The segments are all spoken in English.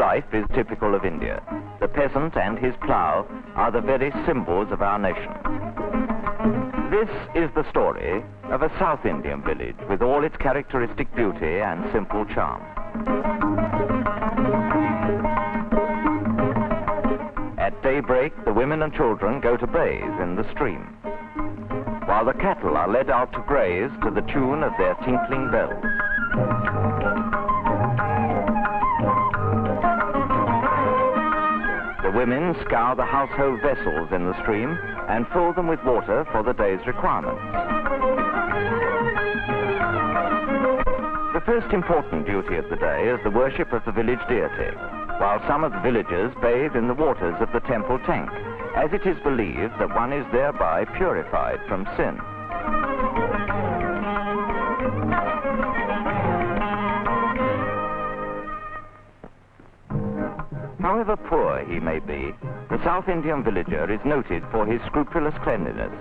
life is typical of India. The peasant and his plough are the very symbols of our nation. This is the story of a South Indian village with all its characteristic beauty and simple charm. At daybreak, the women and children go to bathe in the stream, while the cattle are led out to graze to the tune of their tinkling bells. The women scour the household vessels in the stream and fill them with water for the day's requirements. The first important duty of the day is the worship of the village deity, while some of the villagers bathe in the waters of the temple tank, as it is believed that one is thereby purified from sin. However poor he may be, the South Indian villager is noted for his scrupulous cleanliness.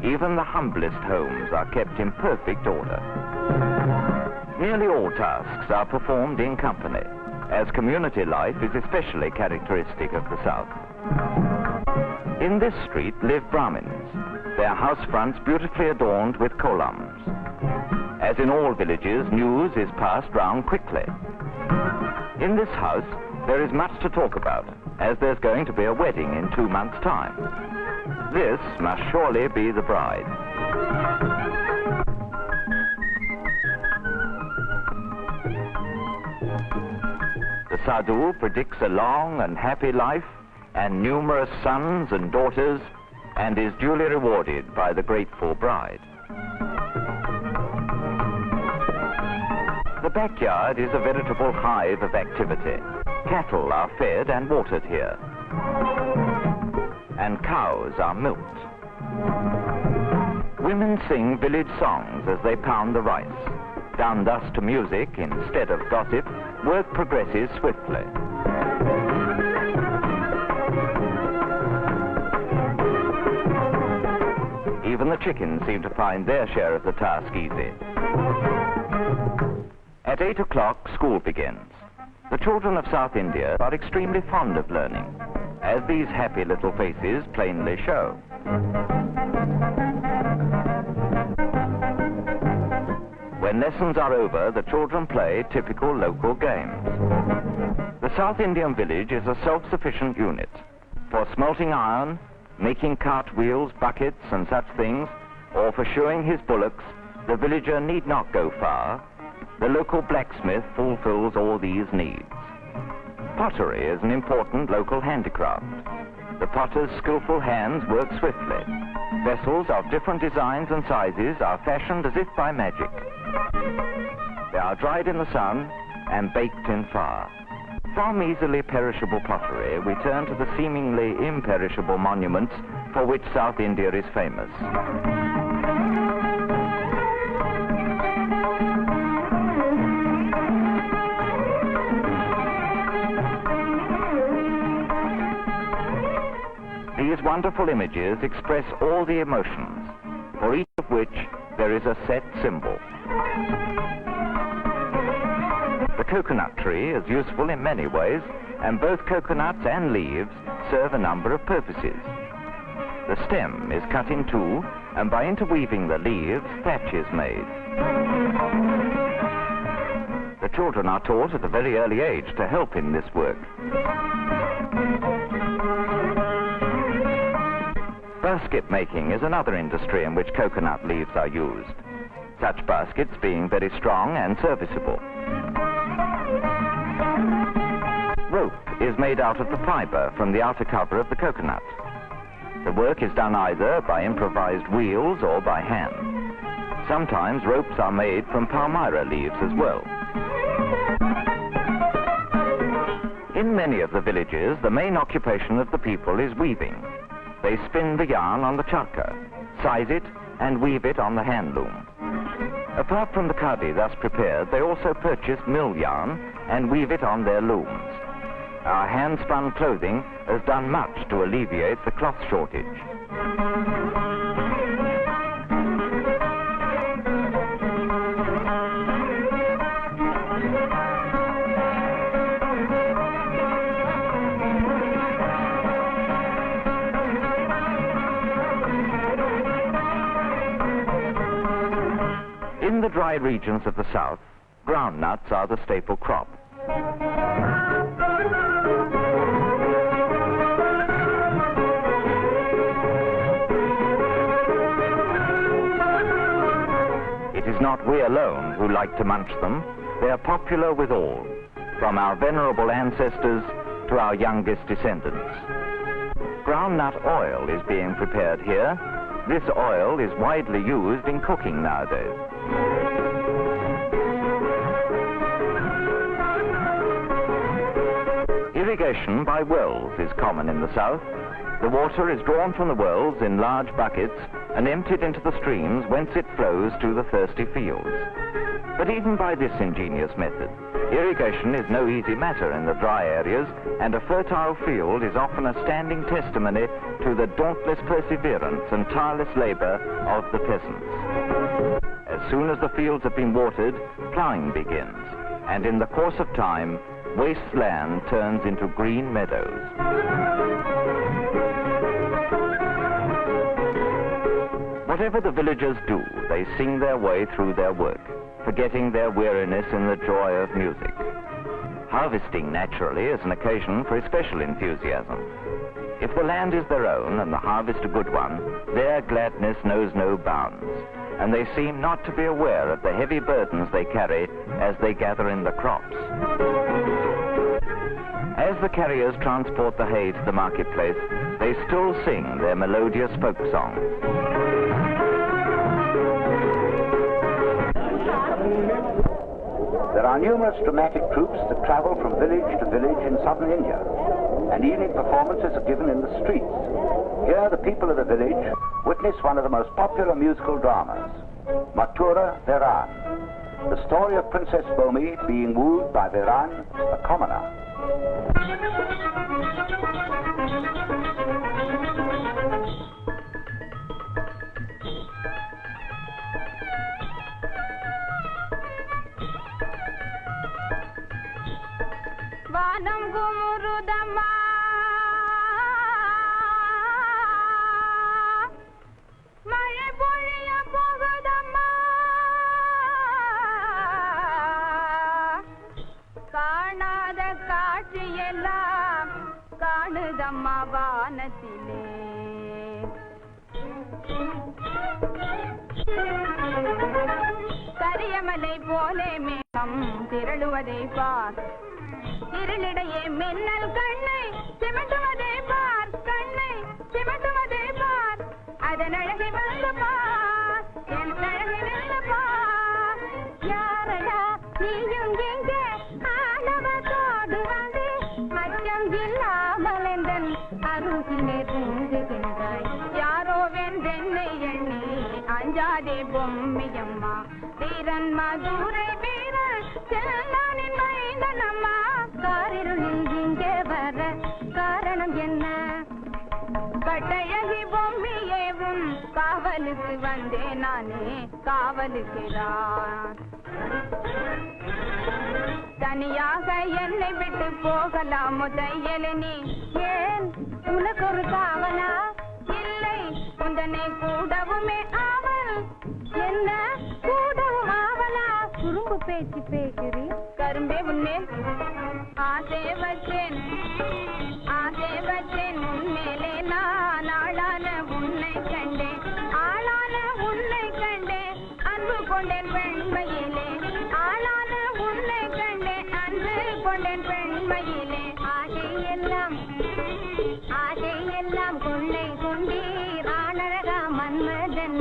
Even the humblest homes are kept in perfect order. Nearly all tasks are performed in company, as community life is especially characteristic of the South. In this street live Brahmins, their house fronts beautifully adorned with columns. As in all villages, news is passed round quickly. In this house, there is much to talk about, as there's going to be a wedding in 2 months' time. This must surely be the bride. The sadhu predicts a long and happy life and numerous sons and daughters, and is duly rewarded by the grateful bride. The backyard is a veritable hive of activity. Cattle are fed and watered here, and cows are milked. Women sing village songs as they pound the rice. Done thus to music instead of gossip, work progresses swiftly. Even the chickens seem to find their share of the task easy. At 8 o'clock, school begins. The children of South India are extremely fond of learning, as these happy little faces plainly show. When lessons are over, the children play typical local games. The South Indian village is a self-sufficient unit. For smelting iron, making cartwheels, buckets and such things, or for shoeing his bullocks, the villager need not go far. The local blacksmith fulfills all these needs. Pottery is an important local handicraft. The potter's skillful hands work swiftly. Vessels of different designs and sizes are fashioned as if by magic. They are dried in the sun and baked in fire. From easily perishable pottery, we turn to the seemingly imperishable monuments for which South India is famous. These wonderful images express all the emotions, for each of which there is a set symbol. The coconut tree is useful in many ways, and both coconuts and leaves serve a number of purposes. The stem is cut in two, and by interweaving the leaves, thatch is made. The children are taught at a very early age to help in this work. Basket making is another industry in which coconut leaves are used, such baskets being very strong and serviceable. Rope is made out of the fiber from the outer cover of the coconut. The work is done either by improvised wheels or by hand. Sometimes ropes are made from palmyra leaves as well. In many of the villages, the main occupation of the people is weaving. They spin the yarn on the charka, size it, and weave it on the hand loom. Apart from the khadi thus prepared, they also purchase mill yarn and weave it on their looms. Our hand-spun clothing has done much to alleviate the cloth shortage. the dry regions of the south, groundnuts are the staple crop. It is not we alone who like to munch them. They are popular with all, from our venerable ancestors to our youngest descendants. Groundnut oil is being prepared here. This oil is widely used in cooking nowadays. Irrigation by wells is common in the south. The water is drawn from the wells in large buckets and emptied into the streams whence it flows to the thirsty fields. But even by this ingenious method, irrigation is no easy matter in the dry areas, and a fertile field is often a standing testimony to the dauntless perseverance and tireless labor of the peasants. As soon as the fields have been watered, plowing begins, and in the course of time, waste land turns into green meadows. Whatever the villagers do, they sing their way through their work, forgetting their weariness in the joy of music. Harvesting, naturally, is an occasion for especial enthusiasm. If the land is their own and the harvest a good one, their gladness knows no bounds, and they seem not to be aware of the heavy burdens they carry as they gather in the crops. As the carriers transport the hay to the marketplace, they still sing their melodious folk songs. There are numerous dramatic troupes that travel from village to village in southern India, and evening performances are given in the streets. Here the people of the village witness one of the most popular musical dramas, Mathura Viran, the story of Princess Bomi being wooed by Viran, a commoner. வானம் குமுறுதம்மா மழை பொழிய போகுதம்மா காணாத காட்சியெல்லாம் காணுதம்மா வானத்திலே கரியமலை போலே மேகம் திரளுவதை பார் இருளிடையே மின்னல் கண்ணை சிமிட்டுவதை பார் கண்ணை சிமிட்டுவதை பார் அதன் அழகை வந்து பார் என் அழகை நின்று பார் யாரடா நீயும் எங்கே ஆணவத்தோடு வந்து அச்சம் இல்லாமல் எந்தன் அருகிலே தூங்குகின்றாய் யாரோ வென்றென்னை எண்ணி அஞ்சாதே பொம்மியம்மா வீரன் மதுரை வீரன் செல்லானின் மைந்தனம்மா காரிருளில் இங்கே வர காரணம் என்ன கட்டழகி பொம்மியேவும் காவலுக்கு வந்தேன் நானே காவலுக்கிறான் தனியாக என்னை விட்டு போகலாமோ தையலனி ஏன் உனக்கு ஒரு காவலா இல்லை உந்தனை கூடவுமே ஆவல் என்ன கூடவும் ஆவலா குறும்பு பேச்சு பேசுறி கரும்பே உன்மேல் ஆசை வச்சேன் உன்மேலே நான் ஆளான உன்னை கண்டேன் ஆளான உன்னை கண்டேன் அன்பு கொண்டேன் பெண்மையிலே ஆளான உன்னை கண்டேன் அன்பு கொண்டேன் பெண்மையிலே ஆசையெல்லாம் கொள்ளை கொண்டீர் ஆனழகா மன்மதன்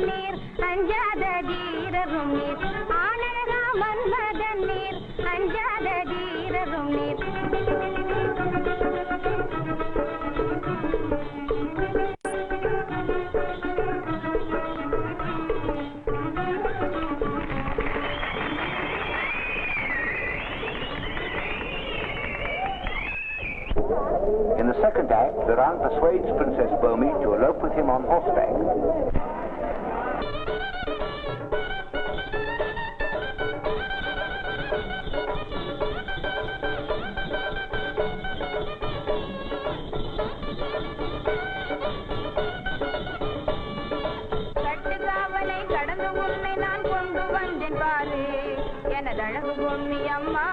நீர் அஞ்சாத தீரரும் நீர் ஆனழகா மன்மதன் நீர் அஞ்சாத தீரரும் நீர் In the second act, Viran persuades Princess Bomi to elope with him on horseback. கட்டுக்காவலை காதழகு Bommi அம்மா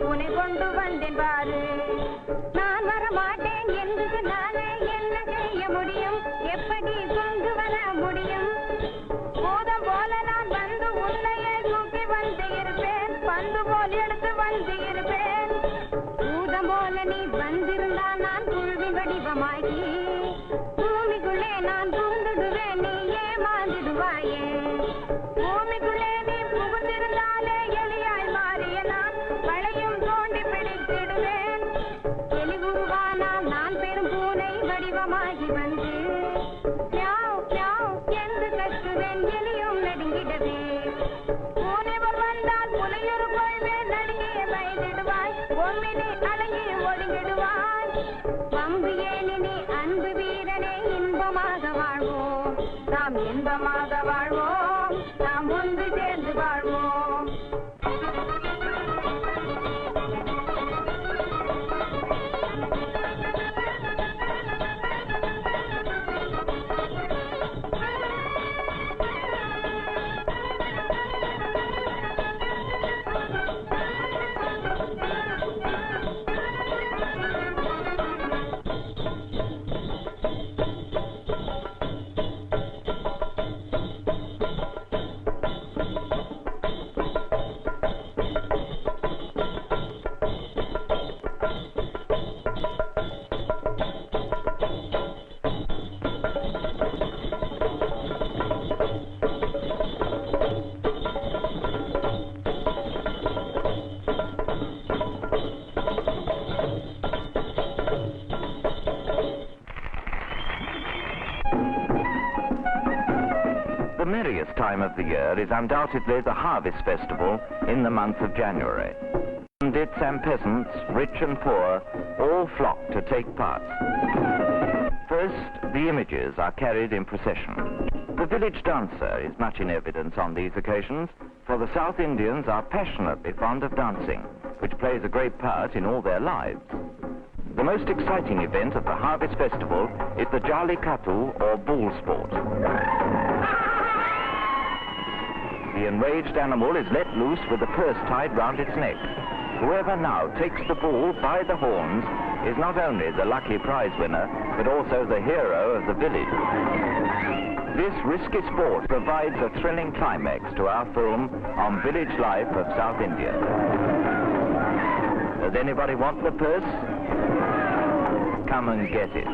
உன்னை கொண்டு வந்தேன் பாரு. நான் வர மாட்டேன் என்று சொன்னாலே என்ன செய்ய முடியும், எப்படி கொண்டு வர முடியும்? பூதம் போல நான் வந்து உன்னையே தூக்கி வந்து இருப்பேன், பந்து போல் எடுத்து வந்து இருப்பேன். பூதம் போல நீ வந்திருந்தா நான் புழுவின் வடிவமாகி பூமிக்குள்ளே நான் புகுந்துடுவேன், நீ ஏமாந்துடுவாயே. பூமிக்குள்ளே நீ புகுந்திருந்தாலே எலியாய் மாறிய நான் வளையும் தோண்டி பிடித்திடுவேன். எலி உருவானால் நான் பெரும் பூனை வடிவமாகி வந்து மியாவ் மியாவ் என்று கற்றுவேன், எலியும் நடுங்கிடவே. பூனை போல் வந்தால் புலையொரு கொள்வேன், நடுங்கிய பயந்திடுவாய், பொம்மினி அடங்கி ஒடுங்கிடுவாய். பம்பு ஏனி நீ அன்பு வீரனே, இன்பமாக வாழ்வோம் நாம், இன்பமாக வாழ்வோம் நாம், ஒன்று சேர்ந்து வாழ்வோம். The merriest time of the year is undoubtedly the harvest festival in the month of January. Bandits and peasants, rich and poor, all flock to take part. First, the images are carried in procession. The village dancer is much in evidence on these occasions, for the South Indians are passionately fond of dancing, which plays a great part in all their lives. The most exciting event of the harvest festival is the Jallikattu or bull sport. The enraged animal is let loose with a purse tied round its neck. Whoever now takes the bull by the horns is not only the lucky prize winner, but also the hero of the village. This risky sport provides a thrilling climax to our film on village life of South India. Does anybody want the purse? Come and get it.